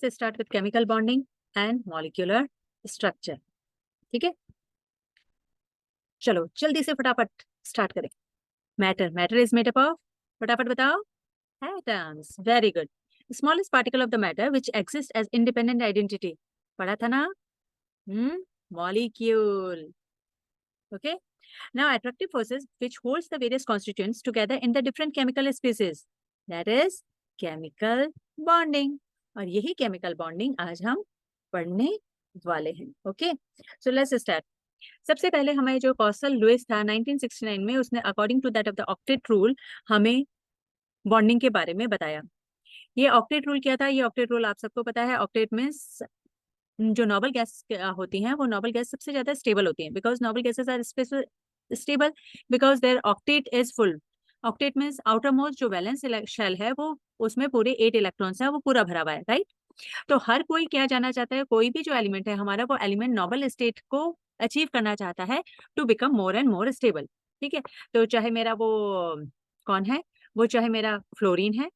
Let's start with chemical bonding and molecular structure. ठीक है, चलो जल्दी से फटाफट स्टार्ट करें। Matter, matter is made up of, फटाफट बताओ, atoms. Very good. Smallest particle of the matter which exist as independent identity, पढ़ा था ना? Molecule. Okay, now attractive forces which holds the various constituents together in the different chemical species, that is chemical bonding। और यही chemical bonding आज हम पढ़ने वाले हैं। Okay, so let's start. सबसे पहले हमें जो कौशल लुइस था 1969 में, उसने according to that of the octet rule हमें बॉन्डिंग के बारे में बताया। ये ऑक्टेट रूल क्या था? ये ऑक्टेट रूल आप सबको पता है। ऑक्टेट में जो नोबल गैस होती हैं वो नोबल गैस सबसे ज्यादा स्टेबल होती हैं, because noble gases are stable because their octet is full. Octet means outermost जो वैलेंस शेल है वो, उसमें पूरे 8 इलेक्ट्रॉन्स हैं, वो पूरा भरा हुआ है, राइट। तो हर कोई क्या जानना चाहता है, कोई भी जो एलिमेंट है हमारा, वो एलिमेंट नोबल स्टेट को अचीव करना चाहता है to become more and more stable. ठीक है, तो चाहे मेरा वो कौन है, वो चाहे मेरा फ्लोरीन है,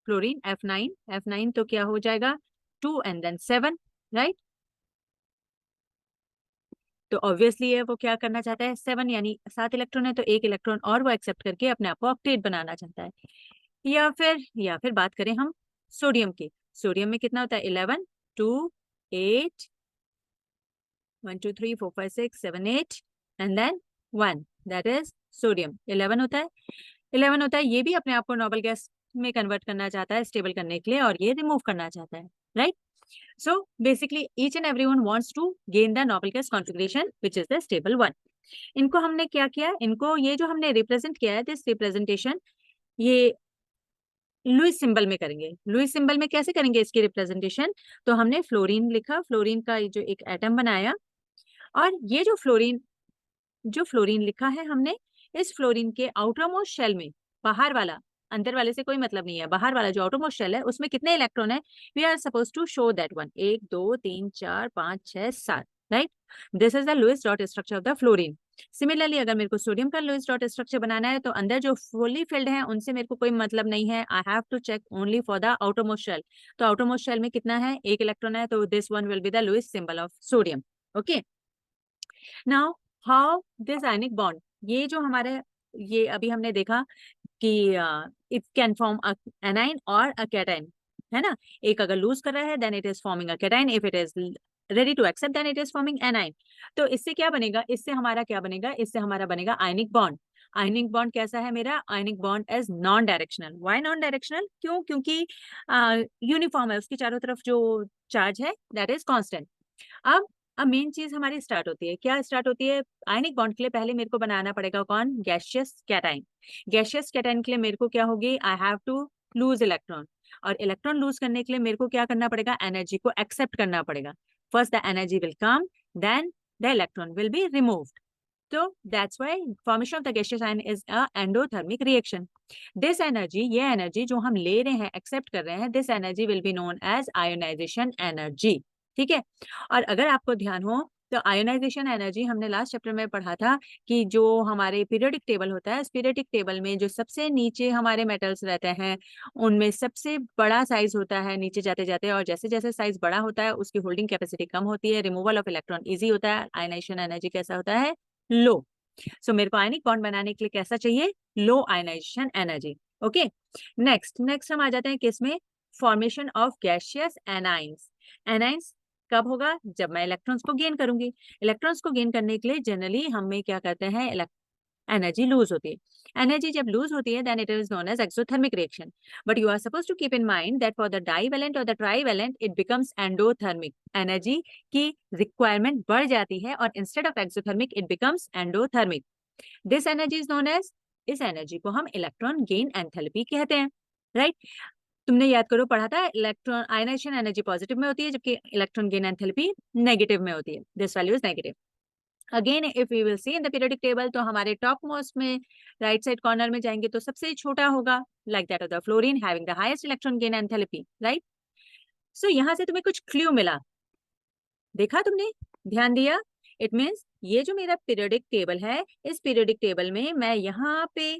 फ्लोरीन F9, F9 तो क्या हो जाएगा 2 एंड देन 7, राइट। तो ऑब्वियसली है वो क्या करना चाहता है, 7 यानी 7 इलेक्ट्रॉन है तो 1 इलेक्ट्रॉन और वो एक्सेप्ट करके अपने आप को ऑक्टेट बनाना चाहता है। या फिर बात करें हम सोडियम की। सोडियम में कितना होता है 11, 2, 8, 1 2 3 4 5 6 7 8 and then 1, that is sodium 11 होता है। 11 होता है, ये भी अपने आप को नोबल गैस में कन्वर्ट करना चाहता है स्टेबल करने के लिए, और ये रिमूव करना चाहता है, right. So basically each and everyone wants to gain the noble gas configuration which is the stable one। इनको हमने क्या किया, इनको ये जो हमने रिप्रेजेंट किया है, दिस रिप्रेजेंटेशन ये लुईस सिंबल में करेंगे। लुईस सिंबल में कैसे करेंगे इसकी रिप्रेजेंटेशन? तो हमने फ्लोरीन लिखा, फ्लोरीन का जो एक एटम बनाया, और ये जो फ्लोरीन लिखा है हमने, इस फ्लोरीन के आउटर मोस्ट शेल में, बाहर वाला, अंदर वाले से कोई मतलब नहीं है, बाहर वाला जो आउटर मोस्ट शेल है उसमें कितने इलेक्ट्रॉन है, we are suppose to show that one, 1 2 3 4 5 6 7, right. This is the Lewis dot structure of the fluorine. Similarly अगर मेरे को सोडियम का लुईस डॉट स्ट्रक्चर बनाना है, तो अंदर जो फुली फिल्ड है उनसे मेरे को कोई मतलब नहीं है, I have to check only for the outermost shell. तो आउटर मोस्ट शेल में कितना है, 1 इलेक्ट्रॉन है, तो this one will be the Lewis symbol of sodium. Okay, now how this ionic bond, ये जो हमारे, ये अभी हमने देखा कि इट कैन फॉर्म एनाइन और अ कैटाइन, है ना। एक अगर लूज कर रहा है then it is forming a cation, if it is ready to accept then it is forming anion. तो इससे क्या बनेगा, इससे हमारा क्या बनेगा, इससे हमारा बनेगा आयनिक बॉन्ड। आयनिक बॉन्ड कैसा है मेरा, ionic bond as non directional. Why non directional? क्यों? क्योंकि यूनिफॉर्म है, उसकी चारों तरफ जो चार्ज है दैट इज कांस्टेंट। अब अब मेन चीज हमारी स्टार्ट होती है, क्या स्टार्ट होती है? आयनिक बॉन्ड के लिए पहले मेरे को बनाना पड़ेगा कौन, गैसियस कैटाइन। गैसियस कैटाइन के लिए मेरे को क्या होगी, I have to lose electron, और इलेक्ट्रॉन लूज करने के लिए मेरे को क्या करना पड़ेगा, एनर्जी को एक्सेप्ट करना पड़ेगा। First the energy will come, then the electron will be removed. तो that's why formation of the gaseous ion is a endothermic reaction. This energy, ये एनर्जी जो हम ले रहे हैं, एक्सेप्ट कर रहे हैं, this energy will be known as ionisation energy. ठीक है, और अगर आपको ध्यान हो तो आयोनाइजेशन एनर्जी हमने लास्ट चैप्टर में पढ़ा था कि जो हमारे पीरियोडिक टेबल होता है, इस पीरियोडिक टेबल में जो सबसे नीचे हमारे मेटल्स रहते हैं, उनमें सबसे बड़ा साइज होता है नीचे जाते जाते, और जैसे जैसे साइज बड़ा होता है उसकी होल्डिंग कैपेसिटी कम होती है, रिमूवल ऑफ इलेक्ट्रॉन इजी होता है, आयोनाइजेशन एनर्जी कैसा होता है, लो। सो मेरे को आयनिक बॉन्ड बनाने के लिए कैसा चाहिए, low ionization energy. Okay, next हम आ जाते हैं किसमें, formation of gaseous anions. Anions कब होगा, जब मैं इलेक्ट्रॉन्स को गेन करूंगी। इलेक्ट्रॉन्स को गेन करने के लिए जनरली हमें क्या करते हैं, एनर्जी लूज होती है। एनर्जी जब लूज होती है then it is known as exothermic reaction, but you are suppose to keep in mind that for the divalent और the trivalent it becomes endothermic. Energy की रिक्वायरमेंट बढ़ जाती है और instead of exothermic it becomes endothermic. This energy is known as, इस energy को हम electron gain enthalpy कहते हैं, राइट। तुमने याद करो, पढ़ा था इलेक्ट्रॉन आयनाइजेशन एनर्जी पॉजिटिव में होती है जबकि इलेक्ट्रॉन गेन एंथैल्पी नेगेटिव में होती है, this value is negative. Again if we will see in the periodic table, तो हमारे टॉप मोस्ट में राइट साइड कॉर्नर में जाएंगे तो सबसे छोटा होगा, like that of the fluorine having the highest electron gain enthalpy, right. So यहाँ से तुम्हें कुछ क्लू मिला, देखा तुमने, ध्यान दिया। इट मीन्स ये जो मेरा पीरियोडिक टेबल है, इस पीरियोडिक टेबल में मैं यहाँ पे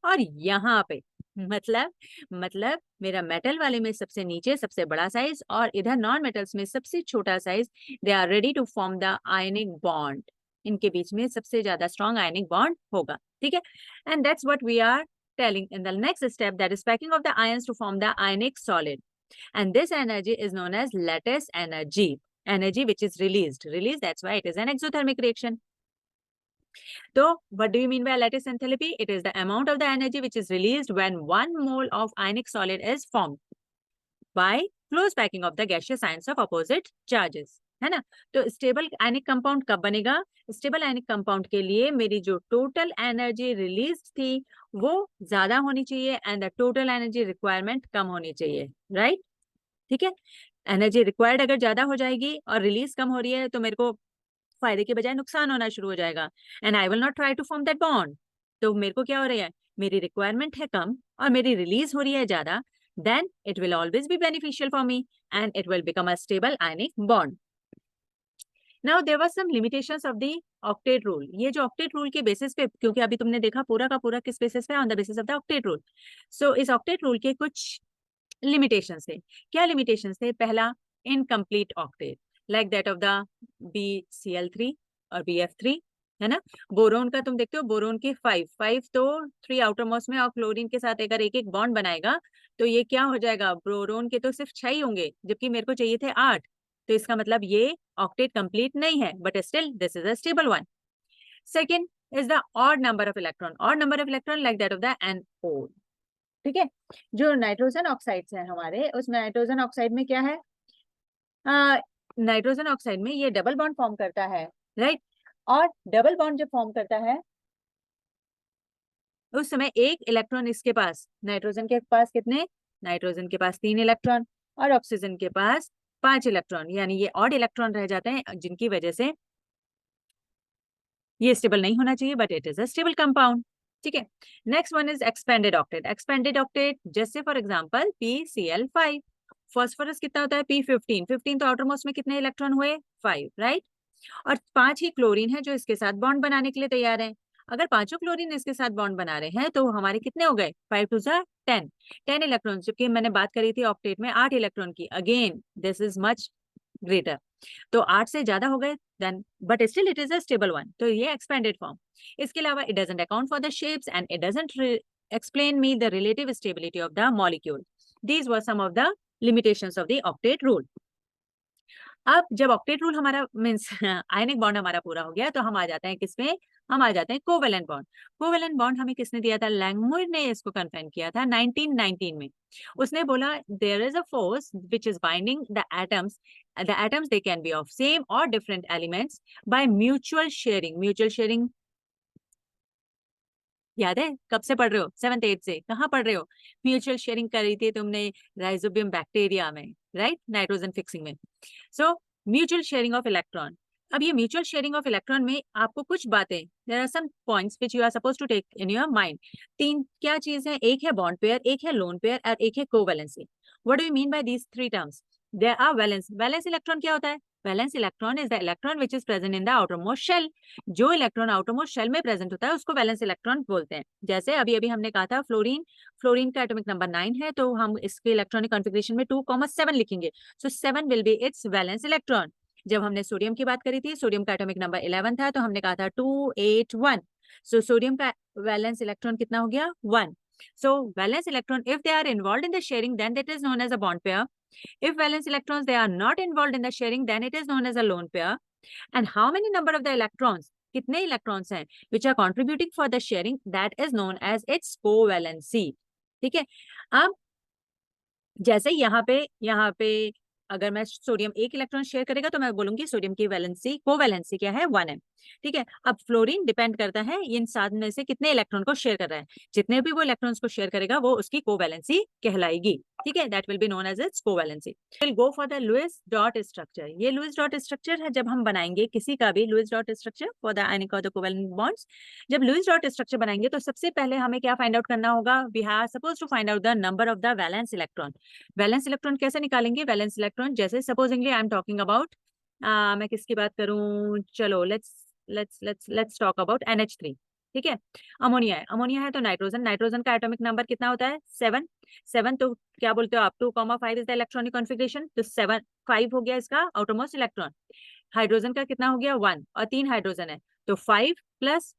और यहाँ पे मतलब मेरा मेटल वाले में सबसे नीचे सबसे बड़ा साइज और इधर नॉन मेटल्स में सबसे छोटा size, they are ready to form the ionic bond. इनके बीच में सबसे ज्यादा स्ट्रॉन्ग आयनिक बॉन्ड होगा, ठीक है। And that's what we are telling in the next step, that is packing of the ions to form the ionic solid, and this energy is known as lattice energy which is released, that's why it is an exothermic reaction. So what do you mean by lattice enthalpy? It is the amount of the energy which is released when 1 mole of ionic solid is formed by close packing of the gaseous ions of opposite charges, है ना। तो stable ionic compound कब बनेगा? Stable ionic compound के लिए मेरी जो total energy release थी वो ज्यादा होनी चाहिए and the total energy requirement कम होनी चाहिए, राइट, ठीक है। एनर्जी रिक्वायर्ड अगर ज्यादा हो जाएगी और रिलीज कम हो रही है तो मेरे को फायदे के बजाय नुकसान होना शुरू हो जाएगा, and I will not try to form that bond. तो मेरे को क्या हो रहा है, मेरी रिक्वायरमेंट है कम और मेरी रिलीज हो रही है ज्यादा, then it will always be beneficial for me and it will become a stable ionic bond. Now there were some limitations of the octet rule. ये जो octet rule के बेसिस पे, क्योंकि अभी तुमने देखा पूरा का पूरा किस बेसिस पे, on the basis of the octet rule. So इस octet rule के कुछ limitations थे। क्या limitations थे? पहला, incomplete octet like that of the BCl3 और BF3, है ना। बोरोन का तुम देखते हो, बोरोन के 5 तो 3 आउटर मोस्ट में और क्लोरीन के साथ अगर एक एक बॉन्ड बनाएगा तो ये क्या हो जाएगा, बोरोन के तो सिर्फ 6 ही होंगे जबकि मेरे को चाहिए थे 8। तो इसका मतलब ये ऑक्टेट कंप्लीट नहीं है, but still this is a stable one. Second is the odd number of electron like that of the NO, ठीक है। जो नाइट्रोजन ऑक्साइड्स हैं हमारे, उस नाइट्रोजन ऑक्साइड में क्या है, नाइट्रोजन ऑक्साइड में ये डबल बॉन्ड फॉर्म करता है, राइट। और डबल बॉन्ड जब फॉर्म करता है उस समय एक इलेक्ट्रॉन इसके पास, नाइट्रोजन के पास कितने, नाइट्रोजन के पास 3 इलेक्ट्रॉन और ऑक्सीजन के पास 5 इलेक्ट्रॉन, यानी ये ऑड इलेक्ट्रॉन रह जाते हैं जिनकी वजह से ये स्टेबल नहीं होना चाहिए, but it is a stable compound, ठीक है। Next one is expanded octet, जैसे फॉर एग्जांपल PCl5। फास्फोरस कितना होता है, P15 तो आउटर मोस्ट में कितने इलेक्ट्रॉन हुए, 5, राइट। और 5 ही क्लोरीन है जो इसके साथ बॉन्ड बनाने के लिए तैयार है। अगर पांचों क्लोरीन इसके साथ बॉन्ड बना रहे हैं तो हमारे कितने हो गए, 5 2 10 इलेक्ट्रॉन, जबकि मैंने बात करी थी ऑक्टेट में 8 इलेक्ट्रॉन की। Again this is much greater, तो 8 से ज्यादा हो गए then, but still it is a stable one, तो ये एक्सपेंडेड फॉर्म। इसके अलावा it doesn't account for the shapes and it doesn't explain me the relative stability of the molecule. These were some of the limitations of the octet rule. अब जब octet rule हमारा means ionic bond हमारा पूरा हो गया तो हम आ जाते हैं किसमें, हम आ जाते हैं कोवेलेंट बॉन्ड। कोवेलेंट बॉन्ड हमें किसने दिया था, लैंगमुइर ने इसको कन्फर्म किया था 1919 में। उसने बोला there is a force which is binding the atoms they can be of same और different elements by mutual sharing. याद है कब से पढ़ रहे हो, 7th 8th से, कहाँ पढ़ रहे हो, म्यूचुअल शेयरिंग करी थी तुमने राइजोबियम बैक्टीरिया में, राइट, नाइट्रोजन फिक्सिंग में। So mutual sharing of electron. अब ये म्यूचुअल शेयरिंग ऑफ इलेक्ट्रॉन में आपको कुछ बातें, there are some points which you are supposed to take in your mind. 3 क्या चीज है, एक है बॉन्ड पेयर, एक है लोन पेयर और एक है covalency. What do you mean by these 3 terms? There are valence electron क्या होता है, valence electron is the electron which is present in the outermost shell. जो इलेक्ट्रॉन आउटर मोस्ट शेल में present होता है उसको वैलेंस इलेक्ट्रॉन बोलते हैं। जैसे अभी अभी हमने कहा था फ्लोरीन का एटॉमिक नंबर 9 है तो हम इसके इलेक्ट्रॉनिक कॉन्फ़िगरेशन में 2,7 लिखेंगे, सो 7 will be it's valence electron. जब हमने सोडियम की बात करी थी, सोडियम का एटॉमिक नंबर 11 था तो हमने कहा था 281, सो सोडियम का वैलेंस इलेक्ट्रॉन कितना हो गया, 1। So valence electron, if they are involved in the sharing, then that is known as a bond pair. If valence electrons they are not involved in the sharing, then it is known as a lone pair. And how many number of the electrons, कितने electrons हैं which are contributing for the sharing, that is known as its covalency, ठीक है। अब जैसे यहाँ पे अगर मैं सोडियम 1 इलेक्ट्रॉन शेयर करेगा तो मैं बोलूंगी सोडियम की वैलेंसी, कोवैलेंसी क्या है, 1m, ठीक है। अब फ्लोरीन डिपेंड करता है इन 7 में से कितने इलेक्ट्रॉन को शेयर कर रहा है, जितने भी वो इलेक्ट्रॉन्स को शेयर करेगा वो उसकी कोवैलेंसी कहलाएगी, ठीक है। That will be known as its covalency. Will go for the Lewis dot structure. ये लुईस डॉट स्ट्रक्चर है, जब हम बनाएंगे किसी का भी Lewis dot structure for the ionic और द कोवैलेंट बॉन्ड्स, जब लुईस डॉट स्ट्रक्चर बनाएंगे तो सबसे पहले हमें क्या फाइंड आउट करना होगा, we are suppose to find out the number of the valence electron. Valence electron कैसे निकालेंगे, वैलेंस इलेक्ट्रॉन जैसे supposingly I am talking about, मैं किसकी बात करूं, चलो लेट्स टॉक अबाउट NH3, ठीक है। अमोनिया है, अमोनिया है तो नाइट्रोजन, नाइट्रोजन का एटॉमिक नंबर कितना होता है 7, 7 तो क्या बोलते हो आप 2,5 इज द इलेक्ट्रॉनिक कॉन्फ़िगरेशन, तो 7 5 हो गया इसका आउटरमोस्ट इलेक्ट्रॉन। हाइड्रोजन का कितना हो गया 1 और 3 हाइड्रोजन है तो 5 प्लस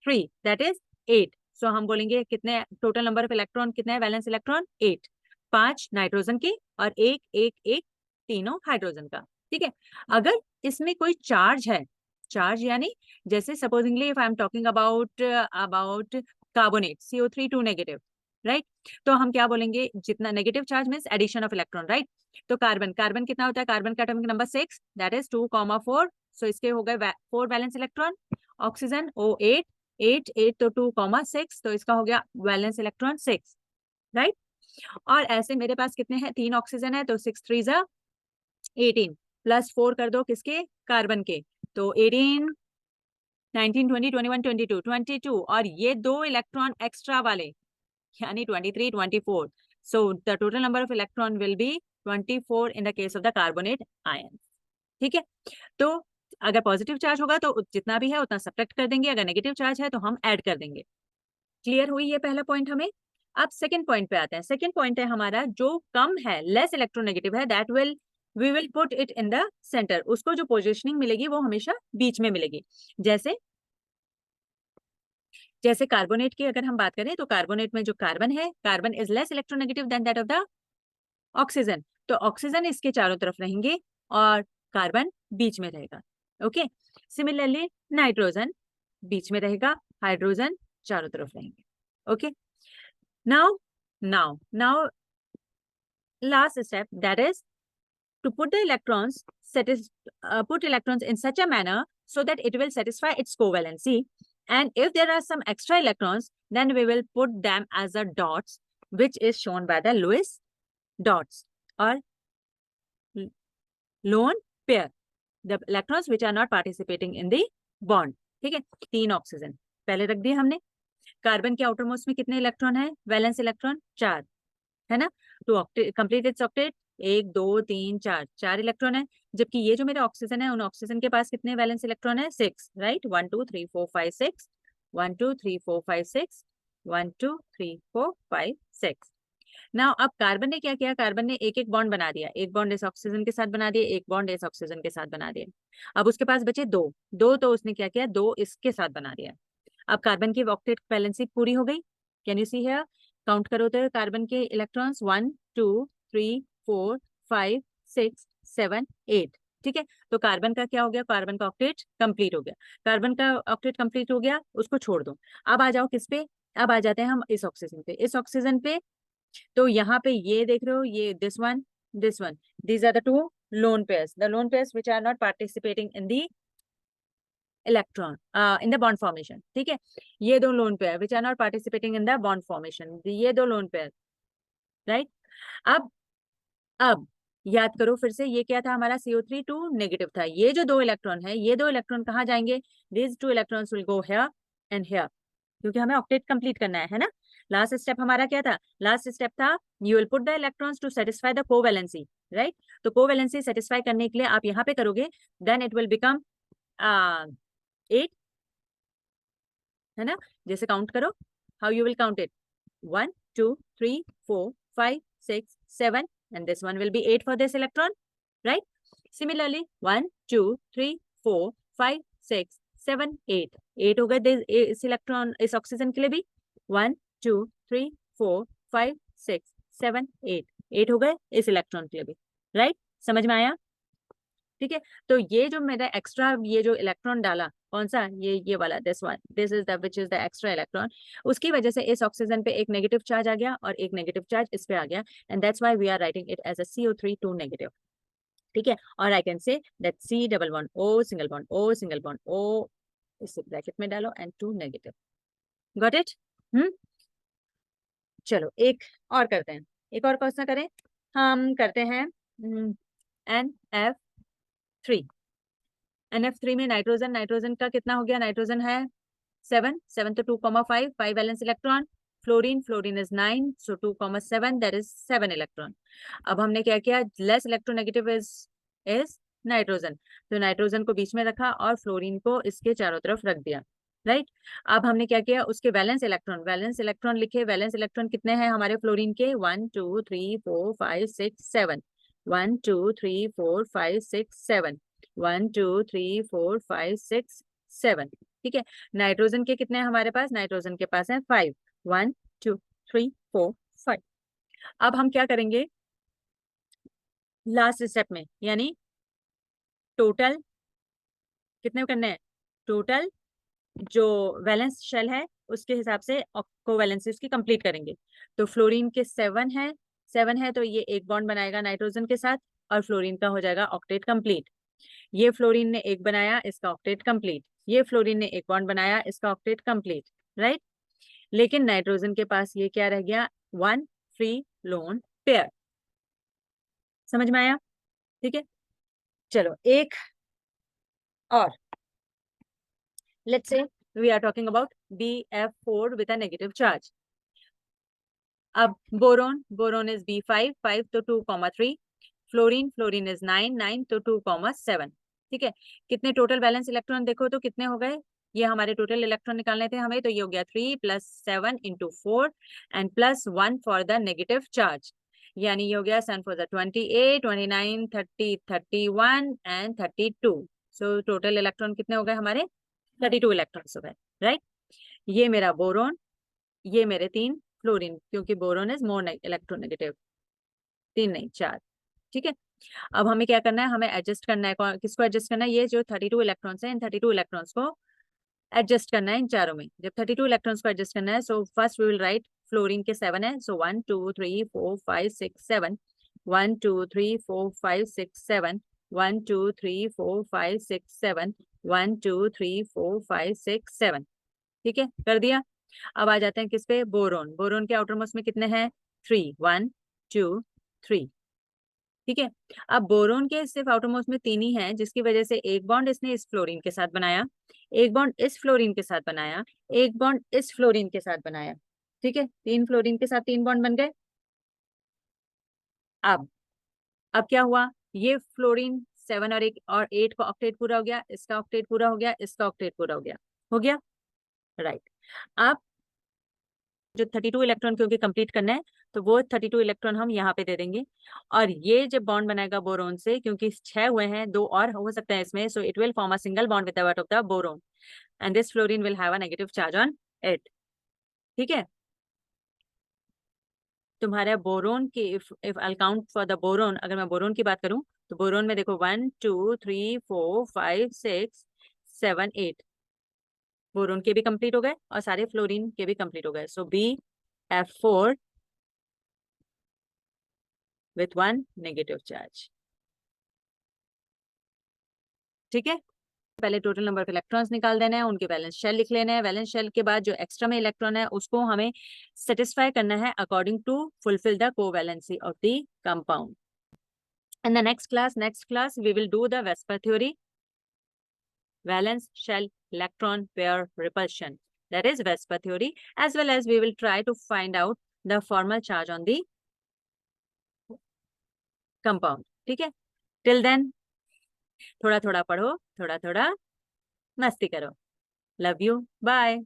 3 दैट इज 8। सो हम बोलेंगे कितने टोटल नंबर ऑफ इलेक्ट्रॉन कितने हैं वैलेंस इलेक्ट्रॉन 8, 5 नाइट्रोजन के और एक एक एक तीनों हाइड्रोजन का। ठीक है। अगर इसमें कोई चार्ज है, चार्ज यानी जैसे supposingly if I am talking about carbonate CO3 2 negative, right, तो हम क्या बोलेंगे जितना negative charge means addition of electron, right. तो कार्बन, कार्बन कितना होता है, कार्बन का atomic number 6 that is 2,4, so इसके हो गए 4 वैलेंस इलेक्ट्रॉन। ऑक्सीजन O8, 8 8 तो 2,6 तो इसका हो गया वैलेंस इलेक्ट्रॉन 6, राइट। और ऐसे मेरे पास कितने हैं 3 ऑक्सीजन है तो 6 3 जा 18 प्लस 4 कर दो किसके कार्बन के, तो 18 19 20 21 22 22 और ये 2 इलेक्ट्रॉन एक्स्ट्रा वाले यानी 23 24, so the total number of electron will B 24 in the case of the carbonate ion. ठीक है। तो अगर पॉजिटिव चार्ज होगा तो जितना भी है उतना सब्ट्रैक्ट कर देंगे, अगर नेगेटिव चार्ज है तो हम ऐड कर देंगे। क्लियर हुई ये पहला पॉइंट हमें। अब सेकंड पॉइंट पे आते हैं। सेकंड पॉइंट है हमारा जो कम है लेस इलेक्ट्रोनेगेटिव है that will we will put it in the centre, उसको जो पोजिशनिंग मिलेगी वो हमेशा बीच में मिलेगी। जैसे जैसे कार्बोनेट की अगर हम बात करें तो कार्बोनेट में जो कार्बन है, carbon is less electronegative than that of the oxygen, तो ऑक्सीजन इसके चारों तरफ रहेंगे और कार्बन बीच में रहेगा। ओके। सिमिलरली नाइट्रोजन बीच में रहेगा, हाइड्रोजन चारों तरफ रहेंगे। Okay. Now now last step, that is to put the electrons put electrons in such a manner so that it will satisfy its covalency, and if there are some extra electrons then we will put them as a dots which is shown by the Lewis dots or lone pair, the electrons which are not participating in the bond। ठीक है। 3 oxygen पहले रख दिए हमने। Carbon के outer most में कितने electron है वैलेंस इलेक्ट्रॉन 4 है ना, to complete its octet 1 2 3 4 4 electron है, जबकि ये जो मेरे ऑक्सीजन है उन ऑक्सीजन के पास कितने वैलेंस इलेक्ट्रॉन है 6, राइट, 1 2 3 4 5 6 1 2 3 4 5 6 1 2 3 4 5 6। नाउ अब कार्बन ने क्या किया, कार्बन ने एक एक बॉन्ड बना दिया, एक बॉन्ड इस ऑक्सीजन के साथ बना दिया, एक बॉन्ड इस ऑक्सीजन के साथ बना दिया। अब उसके पास बचे दो, दो तो उसने क्या किया, दो इसके साथ बना दिया। अब कार्बन की ऑक्टेट वैलेंसी पूरी हो गई। Can you see here, count करो तो कार्बन के इलेक्ट्रॉन्स 1 2 3 4 5 6 7 8। ठीक है। तो कार्बन का क्या हो गया, कार्बन का ऑक्टेट कंप्लीट हो गया। कार्बन का ऑक्टेट कंप्लीट हो गया, उसको छोड़ दो। अब आ जाओ किस पे, अब आ जाते हैं हम इस ऑक्सीजन पे। इस ऑक्सीजन पे तो यहाँ पे ये देख रहे हो, ये this one these are the two lone pairs, the lone pairs which are not participating in the electron in the bond formation. ठीक है। ये दो lone pair which are not participating in the bond formation, ये दो lone pair, right. अब याद करो फिर से, ये क्या था हमारा CO3 2 नेगेटिव था, ये जो दो इलेक्ट्रॉन है ये दो इलेक्ट्रॉन कहाँ जाएंगे, these two electrons will go here and here, क्योंकि हमें ऑक्टेट कंप्लीट करना है ना। लास्ट स्टेप हमारा क्या था, लास्ट स्टेप था you will put the electrons to satisfy the covalency, right. तो कोवैलेंसी सेटिस्फाई करने के लिए आप यहाँ पे करोगे, देन इट विल बिकम 8, है ना। जैसे काउंट करो, how you will count it, 1 2 3 4 5 6 7 and this one will be 8 for this electron, right. Similarly 1 2 3 4 5 6 7 8 8 हो गए इस इलेक्ट्रॉन, इस ऑक्सीजन के लिए भी 1 2 3 4 5 6 7 8 8 हो गए इस इलेक्ट्रॉन के लिए भी, राइट। समझ में आया। ठीक है। तो ये जो मेरा एक्स्ट्रा ये जो इलेक्ट्रॉन डाला, कौन सा, ये वाला, this one, this is the which is the extra electron, उसकी वजह से इस ऑक्सीजन पे एक नेगेटिव चार्ज आ गया और एक नेगेटिव चार्ज इस पे आ गया, and that's why we are writing it as a CO3 2 negative. ठीक है। और I can say that C double bond O single bond O single bond O, इसे ब्रैकेट में डालो एंड 2 नेगेटिव। Got it. चलो एक और करते हैं, एक और क्वेश्चन करें, हम करते हैं NF3। NF3 में नाइट्रोजन, नाइट्रोजन का कितना हो गया, नाइट्रोजन है 7 7 तो 2,5 5 valence electron. Fluorine, fluorine is 9 so 2,7 that is 7 electron. अब हमने क्या किया, लेस इलेक्ट्रोनेगेटिव इज नाइट्रोजन, तो नाइट्रोजन को बीच में रखा और फ्लोरीन को इसके चारों तरफ रख दिया। राइट। अब हमने क्या किया, उसके वैलेंस इलेक्ट्रॉन लिखे। वैलेंस इलेक्ट्रॉन कितने हैं हमारे फ्लोरीन के, 1 2 3 4 5 6 7, 1 2 3 4 5 6 7, 1 2 3 4 5 6 7। ठीक है। नाइट्रोजन के कितने हैं हमारे पास, नाइट्रोजन के पास है 5, 1 2 3 4 5। अब हम क्या करेंगे लास्ट स्टेप में, यानी टोटल कितने करने हैं, टोटल जो वैलेंस शेल है उसके हिसाब से कोवैलेंसी उसकी कंप्लीट करेंगे। तो फ्लोरीन के 7 है तो ये एक बॉन्ड बनाएगा नाइट्रोजन के साथ और फ्लोरीन का हो जाएगा ऑक्टेट कंप्लीट। ये फ्लोरीन ने एक बनाया, इसका ऑक्टेट कंप्लीट। ये फ्लोरीन ने एक बॉन्ड बनाया, इसका ऑक्टेट कंप्लीट। राइट। लेकिन नाइट्रोजन के पास ये क्या रह गया, 1 फ्री लोन पेयर। समझ में आया? ठीक है। चलो एक और, let's say we are talking about BF4 with a negative charge. अब बोरोन इज B5, 5 तो 2,3, फ्लोरीन इज 9 तो 2,7। ठीक है। कितने टोटल बैलेंस इलेक्ट्रॉन देखो तो कितने हो गए, ये हमारे टोटल इलेक्ट्रॉन निकालने थे हमें, तो ये हो गया 3 + 7 × 4 and +1 for the negative charge, यानी ये हो गया 7 4 28, 29 30 31 एंड 32। सो टोटल इलेक्ट्रॉन कितने हो गए हमारे, 32 इलेक्ट्रॉन्स हो गए। राइट। ये मेरा बोरोन, ये मेरे 3 फ्लोरीन, क्योंकि बोरोन इज मोर इलेक्ट्रोनेगेटिव, 3 नहीं 4। ठीक है। अब हमें क्या करना है, हमें एडजस्ट करना है, किसको एडजस्ट करना है, ये जो 32 इलेक्ट्रॉन्स हैं इन 32 इलेक्ट्रॉन्स को एडजस्ट करना है इन चारों में। जब 32 इलेक्ट्रॉन्स को एडजस्ट करना है, so first we will write fluorine के 7 है, सो 1 2 3 4 5 6 7, 1 2 3 4 5 6 7, 1 2 3 4 5 6 7, 1 2 3 4 5 6 7। ठीक है, कर दिया। अब आ जाते हैं किस पे, बोरोन के आउटर मोस्ट में कितने हैं, 3, 1 2 3। ठीक है। अब बोरोन के सिर्फ आउटर मोस्ट में 3 ही हैं, जिसकी वजह से एक बॉन्ड इसने इस फ्लोरीन के साथ बनाया, एक बॉन्ड इस फ्लोरीन के साथ बनाया, एक बॉन्ड इस फ्लोरीन के साथ बनाया। ठीक है, 3 फ्लोरीन के साथ 3 बॉन्ड बन गए। अब अब क्या हुआ, ये फ्लोरीन 7 और 8 का ऑक्टेट पूरा हो गया, इसका ऑक्टेट पूरा हो गया, इसका ऑक्टेट पूरा हो गया। राइट। अब जो 32 इलेक्ट्रॉन क्योंकि कंप्लीट करना है, तो वो 32 इलेक्ट्रॉन हम यहाँ पे दे देंगे। और ये जब बॉन्ड बनाएगा बोरोन से, क्योंकि 6 हुए हैं, 2 और हो सकते हैं इसमें, so it will form a single bond with the of the boron and this fluorine will have a negative charge on it. ठीक है। तुम्हारे बोरोन के if I count for the boron, अगर मैं बोरोन की बात करूं तो बोरोन में देखो 1 2 3 4 5 6 7 8 बोरोन के भी कंप्लीट हो गए और सारे फ्लोरीन के भी कंप्लीट हो गए। सो BF4 with 1 negative charge। ठीक है। पहले टोटल नंबर ऑफ इलेक्ट्रॉन्स निकाल देना है, उनके वैलेंस शेल लिख लेना है। वैलेंस शेल के बाद जो एक्स्ट्रा में इलेक्ट्रॉन है उसको हमें सेटिस्फाई करना है according to fulfil the covalency of the compound. In the next class we will do the Vesper theory, valence shell electron pair repulsion, that is Vesper theory, as well as we will try to find out the formal charge on the compound। ठीक है। Till then थोड़ा थोड़ा पढ़ो, थोड़ा थोड़ा मस्ती करो। Love you, bye.